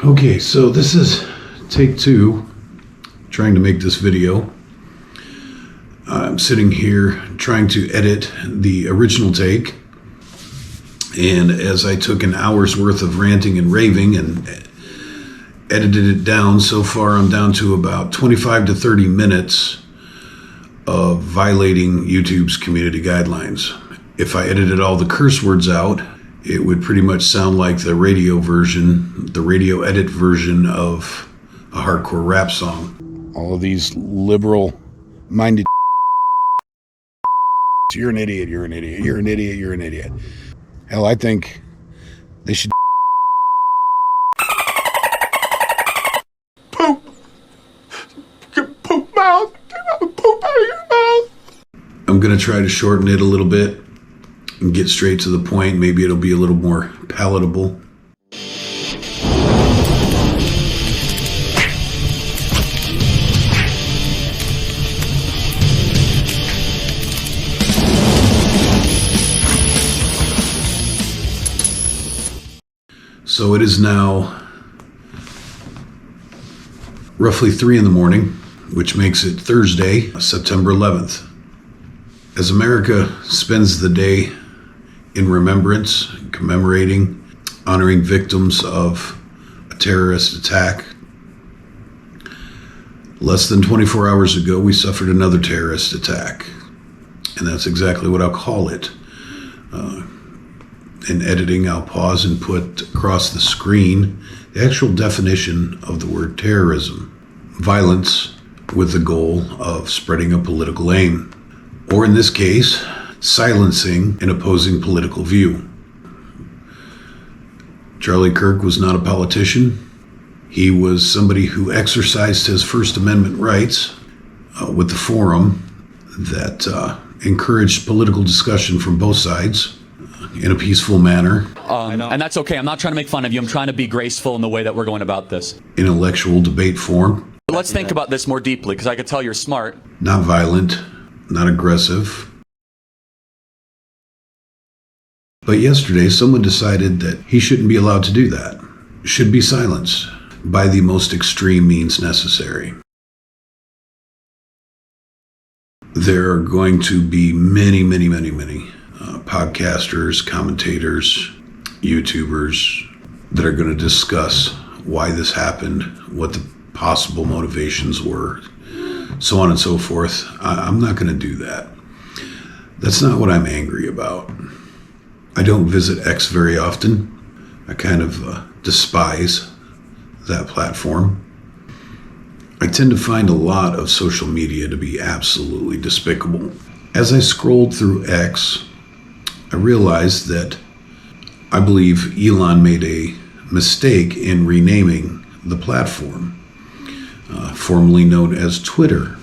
Okay, so this is take two, trying to make this video. I'm sitting here trying to edit the original take, and as I took an hour's worth of ranting and raving and edited it down, so far I'm down to about 25 to 30 minutes of violating YouTube's community guidelines. If I edited all the curse words out, it would pretty much sound like the radio edit version of a hardcore rap song. All of these liberal-minded you're an idiot, you're an idiot, you're an idiot, you're an idiot. Hell, I think they should poop. Get poop mouth. Get poop out of your mouth. I'm going to try to shorten it a little bit and get straight to the point. Maybe it'll be a little more palatable. So it is now roughly 3 in the morning, which makes it Thursday, September 11th. As America spends the day in remembrance, commemorating, honoring victims of a terrorist attack, less than 24 hours ago, we suffered another terrorist attack. And that's exactly what I'll call it. In editing, I'll pause and put across the screen the actual definition of the word terrorism. Violence with the goal of spreading a political aim, or in this case, silencing an opposing political view. Charlie Kirk was not a politician. He was somebody who exercised his First Amendment rights with the forum that encouraged political discussion from both sides in a peaceful manner. And that's okay. I'm not trying to make fun of you. I'm trying to be graceful in the way that we're going about this. Intellectual debate form. But let's think about this more deeply, because I could tell you're smart. Not violent, not aggressive. But yesterday, someone decided that he shouldn't be allowed to do that. Should be silenced by the most extreme means necessary. There are going to be many podcasters, commentators, YouTubers that are going to discuss why this happened, what the possible motivations were, so on and so forth. I'm not going to do that. That's not what I'm angry about. I don't visit X very often. I kind of despise that platform. I tend to find a lot of social media to be absolutely despicable. As I scrolled through X, I realized that I believe Elon made a mistake in renaming the platform, formerly known as Twitter.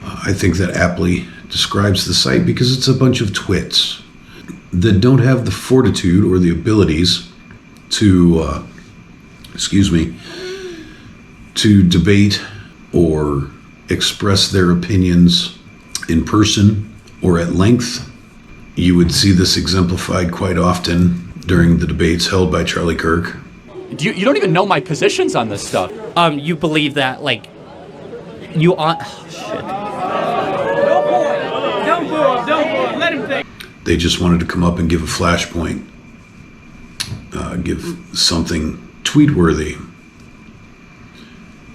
I think that aptly describes the site because it's a bunch of twits that don't have the fortitude or the abilities to, to debate or express their opinions in person or at length. You would see this exemplified quite often during the debates held by Charlie Kirk. You don't even know my positions on this stuff. You believe that, like, you are... Oh, shit. Don't boo him, let him think. They just wanted to come up and give a flashpoint, give something tweet-worthy.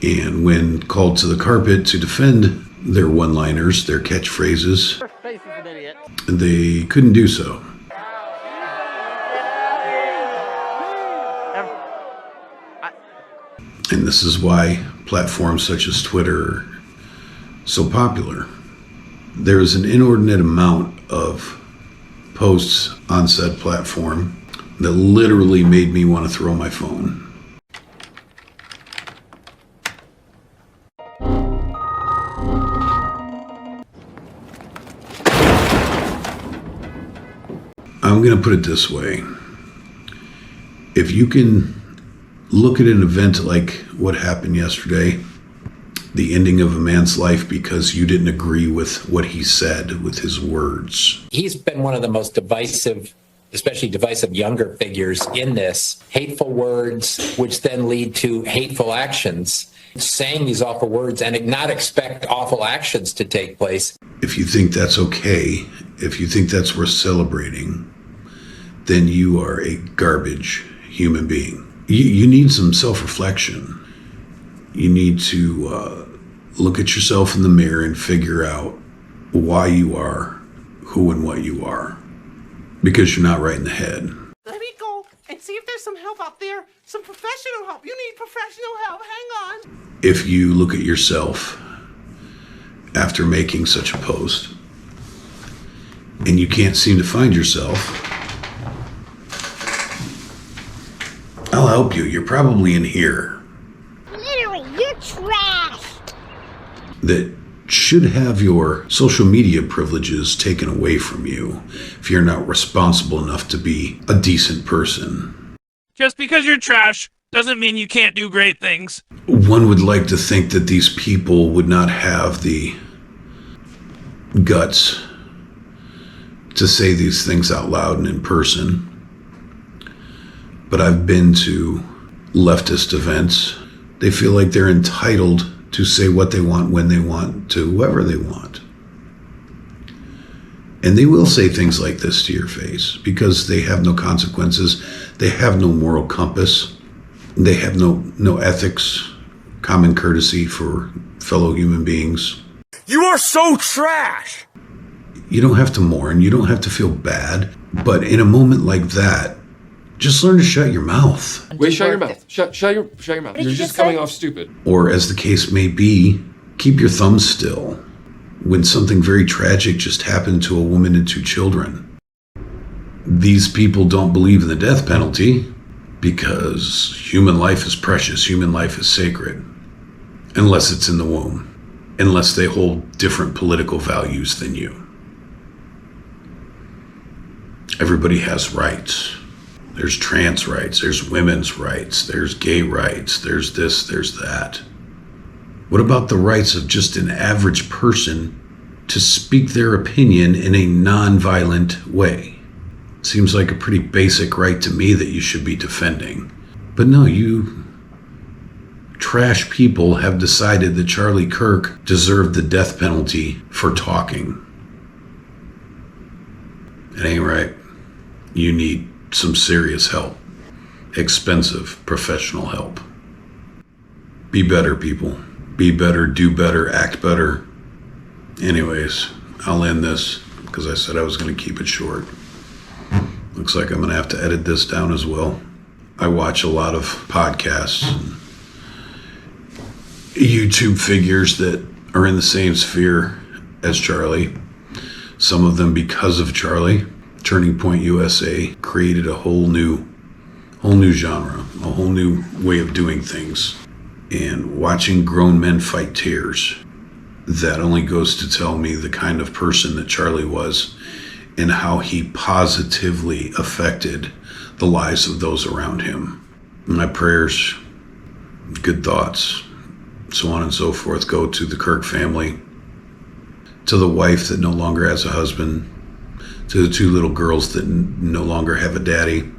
And when called to the carpet to defend their one-liners, their catchphrases, they couldn't do so. And this is why platforms such as Twitter are so popular. There is an inordinate amount of posts on said platform that literally made me want to throw my phone. I'm going to put it this way. If you can look at an event like what happened yesterday, the ending of a man's life because you didn't agree with what he said, with his words. He's been one of the most divisive especially divisive younger figures in this, hateful words, which then lead to hateful actions, saying these awful words and not expect awful actions to take place. If you think that's okay, if you think that's worth celebrating, then you are a garbage human being. You need some self-reflection. You need to look at yourself in the mirror and figure out why you are who and what you are, because you're not right in the head. Let me go and see if there's some help out there, some professional help. You need professional help. Hang on. If you look at yourself after making such a post and you can't seem to find yourself, I'll help you. You're probably in here. Literally, you're trash. That should have your social media privileges taken away from you if you're not responsible enough to be a decent person. Just because you're trash doesn't mean you can't do great things. One would like to think that these people would not have the guts to say these things out loud and in person. But I've been to leftist events. They feel like they're entitled to say what they want, when they want, to whoever they want. And they will say things like this to your face because they have no consequences. They have no moral compass. They have no ethics, common courtesy for fellow human beings. You are so trash! You don't have to mourn. You don't have to feel bad. But in a moment like that, just learn to shut your mouth. Wait, shut your mouth. Shut your mouth. You're just coming off stupid. Or as the case may be, keep your thumb still when something very tragic just happened to a woman and 2 children. These people don't believe in the death penalty because human life is precious, human life is sacred, unless it's in the womb, unless they hold different political values than you. Everybody has rights. There's trans rights, there's women's rights, there's gay rights, there's this, there's that. What about the rights of just an average person to speak their opinion in a non-violent way? Seems like a pretty basic right to me that you should be defending. But no, you trash people have decided that Charlie Kirk deserved the death penalty for talking. It ain't right. You need some serious help. Expensive professional help. Be better, people. Be better, do better, act better. Anyways, I'll end this because I said I was going to keep it short. Looks like I'm going to have to edit this down as well. I watch a lot of podcasts and YouTube figures that are in the same sphere as Charlie. Some of them because of Charlie. Turning Point USA created a whole new genre, a whole new way of doing things. And watching grown men fight tears, that only goes to tell me the kind of person that Charlie was and how he positively affected the lives of those around him. My prayers, good thoughts, so on and so forth, go to the Kirk family, to the wife that no longer has a husband, to the 2 little girls that no longer have a daddy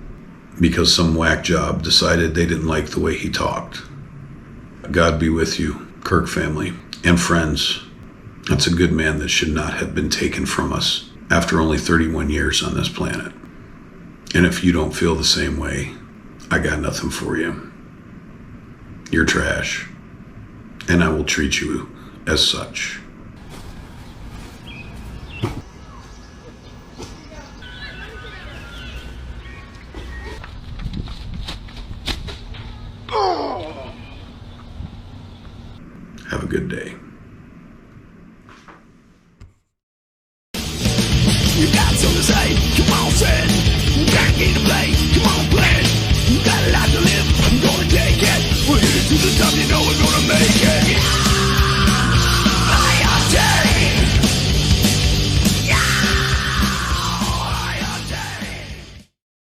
because some whack job decided they didn't like the way he talked. God be with you, Kirk family and friends. That's a good man that should not have been taken from us after only 31 years on this planet. And if you don't feel the same way, I got nothing for you. You're trash, and I will treat you as such. Have a good day. You got something to say?